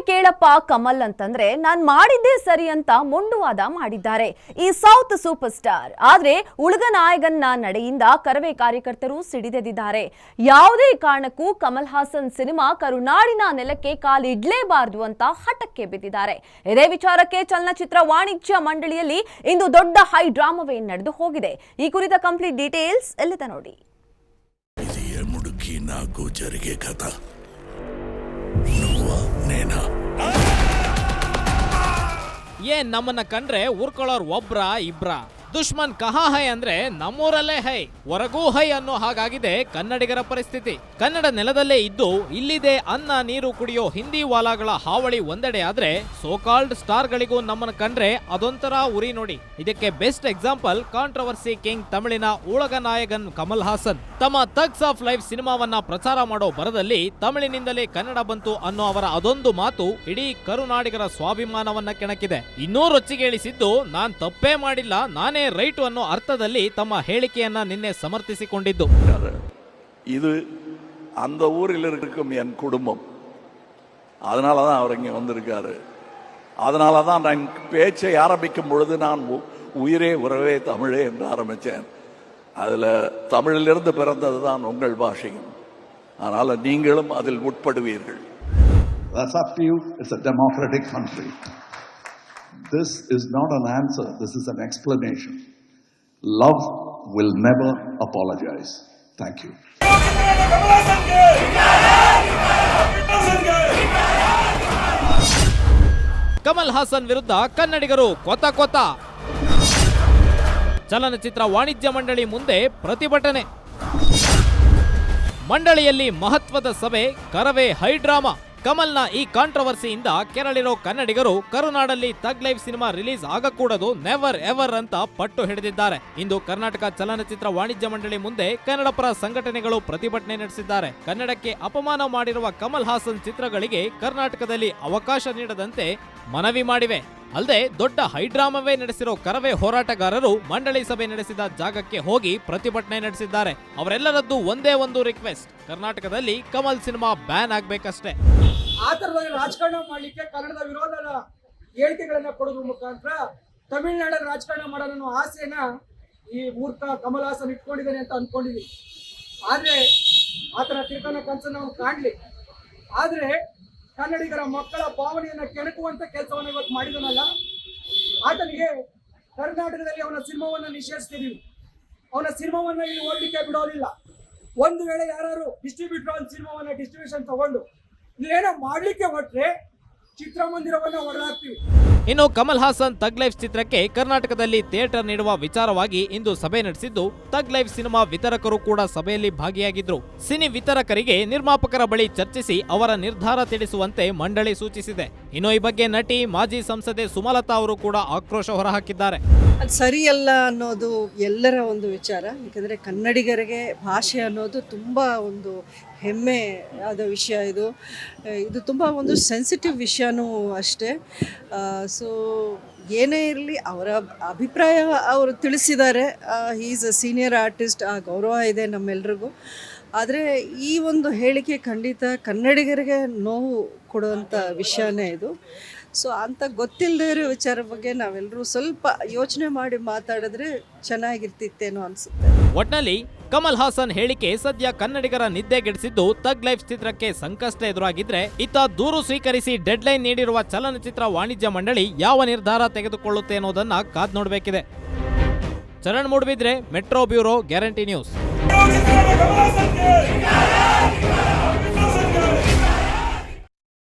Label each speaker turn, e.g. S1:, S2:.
S1: ಕೇಳಪ್ಪ ಕಮಲ್ ಅಂತಂದ್ರೆ ನಾನ್ ಮಾಡಿದ್ದೇ ಸರಿ ಅಂತ ಮೊಂಡುವಾದ ಮಾಡಿದ್ದಾರೆ ಈ ಸೌತ್ ಸೂಪರ್ ಸ್ಟಾರ್. ಆದ್ರೆ ಉಳಗ ನಾಯಕನ ನಡೆಯಿಂದ ಕರವೇ ಕಾರ್ಯಕರ್ತರು ಸಿಡಿದೆದ್ದಿದ್ದಾರೆ. ಯಾವುದೇ ಕಾರಣಕ್ಕೂ ಕಮಲ್ ಹಾಸನ್ ಸಿನಿಮಾ ಕರುನಾಡಿನ ನೆಲಕ್ಕೆ ಕಾಲಿಡ್ಲೇಬಾರದು ಅಂತ ಹಠಕ್ಕೆ ಬಿದ್ದಿದ್ದಾರೆ. ಇದೇ ವಿಚಾರಕ್ಕೆ ಚಲನಚಿತ್ರ ವಾಣಿಜ್ಯ ಮಂಡಳಿಯಲ್ಲಿ ಇಂದು ದೊಡ್ಡ ಹೈ ಡ್ರಾಮಾವೇ ನಡೆದು ಹೋಗಿದೆ. ಈ ಕುರಿತ ಕಂಪ್ಲೀಟ್ ಡೀಟೇಲ್ಸ್ ಎಲ್ಲಿದೆ ನೋಡಿ.
S2: ಏನ್ ನಮ್ಮನ್ನ ಕಂಡ್ರೆ ಊರ್ಕೊಳ್ಳೋರ್ ಒಬ್ರ ಇಬ್ರ ದುಶ್ಮನ್ ಕಹಾ ಹೈ ಅಂದ್ರೆ ನಮ್ಮೂರಲ್ಲೇ ಹೈ ಹೊರಗೂ ಹೈ ಅನ್ನೋ ಹಾಗಾಗಿದೆ ಕನ್ನಡಿಗರ ಪರಿಸ್ಥಿತಿ. ಕನ್ನಡ ನೆಲದಲ್ಲೇ ಇದ್ದು ಇಲ್ಲಿದೆ ಅನ್ನ ನೀರು ಕುಡಿಯೋ ಹಿಂದಿ ವಾಲಾಗಳ ಹಾವಳಿ ಒಂದೆಡೆ ಆದ್ರೆ ಸೋಕಾಲ್ಡ್ ಸ್ಟಾರ್ ಗಳಿಗೂ ನಮ್ಮನ್ನ ಕಂಡ್ರೆ ಅದೊಂಥರ ಉರಿ ನೋಡಿ. ಇದಕ್ಕೆ ಬೆಸ್ಟ್ ಎಕ್ಸಾಂಪಲ್ ಕಾಂಟ್ರವರ್ಸಿ ಕಿಂಗ್ ತಮಿಳಿನ ಉಳಗ ನಾಯಕನ್ ಕಮಲ್ ಹಾಸನ್. ತಮ್ಮ ಥಗ್ಸ್ ಆಫ್ ಲೈಫ್ ಸಿನಿಮಾವನ್ನ ಪ್ರಚಾರ ಮಾಡೋ ಬರದಲ್ಲಿ ತಮಿಳಿನಿಂದಲೇ ಕನ್ನಡ ಬಂತು ಅನ್ನೋ ಅವರ ಅದೊಂದು ಮಾತು ಇಡೀ ಕರುನಾಡಿಗರ ಸ್ವಾಭಿಮಾನವನ್ನ ಕೆಣಕಿದೆ. ಇನ್ನೂ ರೊಚ್ಚಿಗೇಳಿಸಿದ್ದು ನಾನ್ ತಪ್ಪೇ ಮಾಡಿಲ್ಲ ನಾನೇ ರೈಟ್ ಅನ್ನೋ ಅರ್ಥದಲ್ಲಿ ತಮ್ಮ ಹೇಳಿಕೆಯನ್ನ ನಿನ್ನೆ ಸಮರ್ಥಿಸಿಕೊಂಡಿದ್ದು.
S3: இது அந்த ஊரில் இருக்கும் என் குடும்பம், அதனால தான் அவர் இங்கே வந்திருக்காரு. அதனால தான் நான் பேச்சை ஆரம்பிக்கும் பொழுது நான் உயிரே உறவே தமிழே என்று ஆரம்பித்தேன். அதில் தமிழிலிருந்து பிறந்தது தான் உங்கள் பாஷையும், அதனால் நீங்களும் அதில் உட்படுவீர்கள்.
S4: That's up to you. It's a democratic country. This is not an answer, this is an explanation. Love will never apologize. Thank you.
S2: Kamal Haasan ವಿರುದ್ಧ ಕನ್ನಡಿಗರು ಕೊತ ಚಲನಚಿತ್ರ ವಾಣಿಜ್ಯ ಮಂಡಳಿ ಮುಂದೆ ಪ್ರತಿಭಟನೆ. ಮಂಡಳಿಯಲ್ಲಿ ಮಹತ್ವದ ಸಭೆ, ಕರವೇ ಹೈ ಡ್ರಾಮಾ. ಕಮಲ್ನ ಈ ಕಾಂಟ್ರವರ್ಸಿಯಿಂದ ಕೆರಳಿರೋ ಕನ್ನಡಿಗರು ಕರುನಾಡಲ್ಲಿ ಥಗ್ ಲೈಫ್ ಸಿನಿಮಾ ರಿಲೀಸ್ ಆಗಕೂಡದು, ನೆವರ್ ಎವರ್ ಅಂತ ಪಟ್ಟು ಹಿಡಿದಿದ್ದಾರೆ. ಇಂದು ಕರ್ನಾಟಕ ಚಲನಚಿತ್ರ ವಾಣಿಜ್ಯ ಮಂಡಳಿ ಮುಂದೆ ಕನ್ನಡ ಪರ ಸಂಘಟನೆಗಳು ಪ್ರತಿಭಟನೆ ನಡೆಸಿದ್ದಾರೆ. ಕನ್ನಡಕ್ಕೆ ಅಪಮಾನ ಮಾಡಿರುವ ಕಮಲ್ ಹಾಸನ್ ಚಿತ್ರಗಳಿಗೆ ಕರ್ನಾಟಕದಲ್ಲಿ ಅವಕಾಶ ನೀಡದಂತೆ ಮನವಿ ಮಾಡಿವೆ. ಅಲ್ಲದೆ ದೊಡ್ಡ ಹೈಡ್ರಾಮವೇ ನಡೆಸಿರೋ ಕರವೇ ಹೋರಾಟಗಾರರು ಮಂಡಳಿ ಸಭೆ ನಡೆಸಿದ ಜಾಗಕ್ಕೆ ಹೋಗಿ ಪ್ರತಿಭಟನೆ ನಡೆಸಿದ್ದಾರೆ. ಅವರೆಲ್ಲರದ್ದು ಒಂದೇ ಒಂದು ರಿಕ್ವೆಸ್ಟ್, ಕರ್ನಾಟಕದಲ್ಲಿ ಕಮಲ್ ಸಿನಿಮಾ ಬ್ಯಾನ್ ಆಗ್ಬೇಕಷ್ಟೇ.
S5: ಆ ತರದಲ್ಲಿ ರಾಜಕಾರಣ ಮಾಡ್ಲಿಕ್ಕೆ ಕನ್ನಡದ ವಿರೋಧದ ಹೇಳಿಕೆಗಳನ್ನ ಕೊಡೋದ್ರ ಮುಖಾಂತರ ತಮಿಳುನಾಡಲ್ಲಿ ರಾಜಕಾರಣ ಮಾಡೋಣ ಆಸೆನ ಈ ಮೂರ್ಖ ಕಮಲ್ ಹಾಸನ್ ಇಟ್ಕೊಂಡಿದ್ದಾನೆ ಅಂತ ಅನ್ಕೊಂಡಿದ್ವಿ. ಆದ್ರೆ ಆತನ ತಿರ್ಕನ ಕನಸನ್ನು ನಾವು ಕಾಣ್ಲಿ. ಆದ್ರೆ ಕನ್ನಡಿಗರ ಮಕ್ಕಳ ಭಾವನೆಯನ್ನ ಕೆಣಕುವಂತ ಕೆಲಸವನ್ನು ಇವತ್ತು ಮಾಡಿದನಲ್ಲ, ಆತನಿಗೆ ಕರ್ನಾಟಕದಲ್ಲಿ ಅವನ ಸಿನಿಮಾವನ್ನ ನಿಷೇಧಿಸ್ತೀವಿ. ಅವನ ಸಿನಿಮಾವನ್ನ ಇಲ್ಲಿ ಓಡಲಿಕ್ಕೆ ಬಿಡೋದಿಲ್ಲ. ಒಂದು ವೇಳೆ ಯಾರು ಡಿಸ್ಟ್ರಿಬ್ಯೂಟರ್ ಅವನ ಸಿನಿಮಾವನ್ನ ಡಿಸ್ಟ್ರಿಬ್ಯೂಷನ್ ತಗೊಂಡು ಏನೋ ಮಾಡ್ಲಿಕ್ಕೆ ಹೊರಟ್ರೆ ಚಿತ್ರಮಂದಿರವನ್ನ ಹೊರಲಾಗ್ತೀವಿ.
S2: ಇನ್ನು ಕಮಲ್ ಹಾಸನ್ ಥಗ್ ಲೈಫ್ ಚಿತ್ರಕ್ಕೆ ಕರ್ನಾಟಕದಲ್ಲಿ ಥಿಯೇಟರ್ ನೀಡುವ ವಿಚಾರವಾಗಿ ಇಂದು ಸಭೆ ನಡೆಸಿದ್ದು, ಥಗ್ ಲೈಫ್ ಸಿನಿಮಾ ವಿತರಕರು ಕೂಡ ಸಭೆಯಲ್ಲಿ ಭಾಗಿಯಾಗಿದ್ರು. ಸಿನಿ ವಿತರಕರಿಗೆ ನಿರ್ಮಾಪಕರ ಬಳಿ ಚರ್ಚಿಸಿ ಅವರ ನಿರ್ಧಾರ ತಿಳಿಸುವಂತೆ ಮಂಡಳಿ ಸೂಚಿಸಿದೆ. ಇನ್ನು ಈ ಬಗ್ಗೆ ನಟಿ ಮಾಜಿ ಸಂಸದೆ ಸುಮಲತಾ ಅವರು ಕೂಡ ಆಕ್ರೋಶ ಹೊರಹಾಕಿದ್ದಾರೆ.
S6: ಅದು ಸರಿಯಲ್ಲ ಅನ್ನೋದು ಎಲ್ಲರ ಒಂದು ವಿಚಾರ. ಯಾಕಂದರೆ ಕನ್ನಡಿಗರಿಗೆ ಭಾಷೆ ಅನ್ನೋದು ತುಂಬ ಒಂದು ಹೆಮ್ಮೆ ಆದ ವಿಷಯ. ಇದು ತುಂಬ ಒಂದು ಸೆನ್ಸಿಟಿವ್ ವಿಷಯನೂ ಅಷ್ಟೇ. ಸೊ ಏನೇ ಇರಲಿ ಅವರ ಅಭಿಪ್ರಾಯ ಅವರು ತಿಳಿಸಿದ್ದಾರೆ. ಈಸ್ ಅ ಸೀನಿಯರ್ ಆರ್ಟಿಸ್ಟ್, ಆ ಗೌರವ ಇದೆ ನಮ್ಮೆಲ್ರಿಗೂ. ಆದರೆ ಈ ಒಂದು ಹೇಳಿಕೆ ಖಂಡಿತ ಕನ್ನಡಿಗರಿಗೆ ನೋವು ಕೊಡುವಂಥ ವಿಷಯನೇ ಇದು. ಸೊ ಅಂತ ಗೊತ್ತಿಲ್ಲದೆ ಇರೋ ವಿಚಾರ ಬಗ್ಗೆ ನಾವೆಲ್ಲರೂ ಸ್ವಲ್ಪ ಯೋಚನೆ ಮಾಡಿ ಮಾತಾಡಿದ್ರೆ ಚೆನ್ನಾಗಿರ್ತಿತ್ತೇನೋ ಅನಿಸುತ್ತೆ.
S2: ಒಟ್ನಲ್ಲಿ ಕಮಲ್ ಹಾಸನ್ ಹೇಳಿಕೆ ಸದ್ಯ ಕನ್ನಡಿಗರ ನಿದ್ದೆಗೆಡಿಸಿದ್ದು, ಥಗ್ ಲೈಫ್ ಚಿತ್ರಕ್ಕೆ ಸಂಕಷ್ಟ ಎದುರಾಗಿದ್ರೆ ಇತ್ತ ದೂರು ಸ್ವೀಕರಿಸಿ ಡೆಡ್ಲೈನ್ ನೀಡಿರುವ ಚಲನಚಿತ್ರ ವಾಣಿಜ್ಯ ಮಂಡಳಿ ಯಾವ ನಿರ್ಧಾರ ತೆಗೆದುಕೊಳ್ಳುತ್ತೆ ಅನ್ನೋದನ್ನ ಕಾದ್ ನೋಡಬೇಕಿದೆ. Charan Moodbidri, metro bureau, Guarantee news.